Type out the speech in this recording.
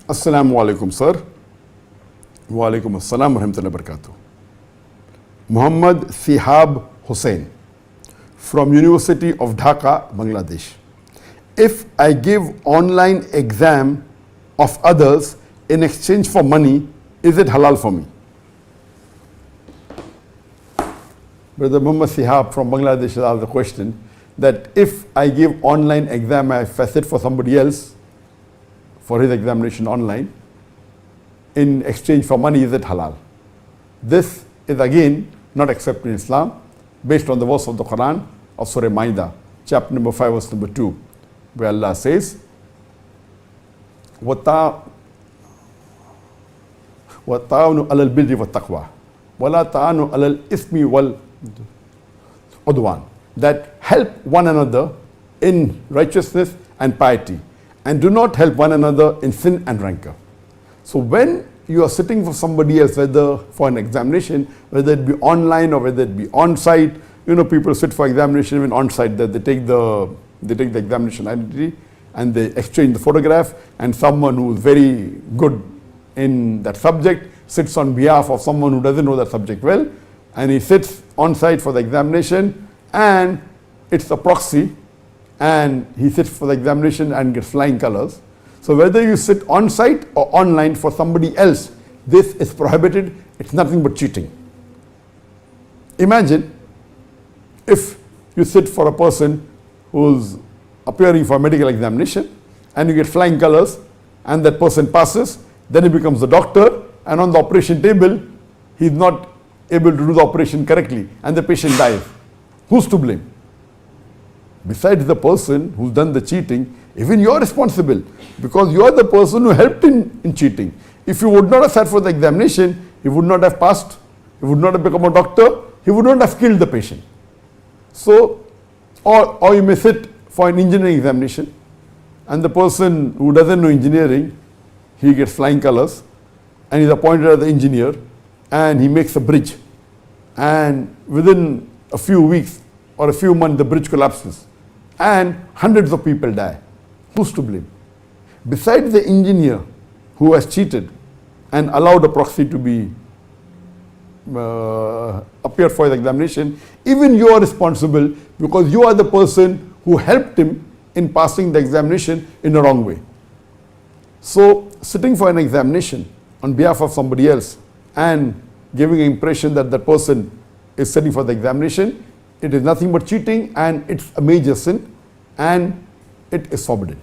Assalamu alaikum, sir. Wa alaikum assalam wa rahmatullahi wa barakatuh. Muhammad Sihab Hussain from University of Dhaka, Bangladesh. If I give online exam of others in exchange for money, is it halal for me? Brother Muhammad Sihab from Bangladesh has asked the question that if I give online exam, if I sit for somebody else for his examination online, in exchange for money, is it halal? This is again not accepted in Islam based on the verse of the Quran of Surah Ma'idah, chapter number 5, verse number 2, where Allah says, وَتَعَاوَنُوا عَلَى الْبِرِّ وَالتَّقْوَى وَلَا تَعَاوَنُوا عَلَى الْإِثْمِ وَالْعُدْوَانِ, that help one another in righteousness and piety, and do not help one another in sin and rancor. So when you are sitting for somebody else, whether for an examination, whether it be online or whether it be on-site, people sit for examination even on-site, that they take the examination identity and they exchange the photograph, and someone who is very good in that subject sits on behalf of someone who doesn't know that subject well, and he sits on-site for the examination, and it's a proxy, and he sits for the examination and gets flying colors. So whether you sit on-site or online for somebody else, this is prohibited. It's nothing but cheating. Imagine if you sit for a person who's appearing for a medical examination and you get flying colors and that person passes, then he becomes a doctor, and on the operation table, he's not able to do the operation correctly and the patient dies. Who's to blame? Besides the person who's done the cheating, even you are responsible, because you are the person who helped in cheating. If you would not have sat for the examination, he would not have passed, he would not have become a doctor, he would not have killed the patient. So, or you may sit for an engineering examination, and the person who doesn't know engineering, he gets flying colors, and he's appointed as the engineer, and he makes a bridge, and within a few weeks or a few months the bridge collapses, and hundreds of people die. Who's to blame? Besides the engineer who has cheated and allowed a proxy to be appear for the examination, even you are responsible, because you are the person who helped him in passing the examination in a wrong way. So sitting for an examination on behalf of somebody else and giving an impression that the person is sitting for the examination, it is nothing but cheating, and it's a major sin, and it is forbidden.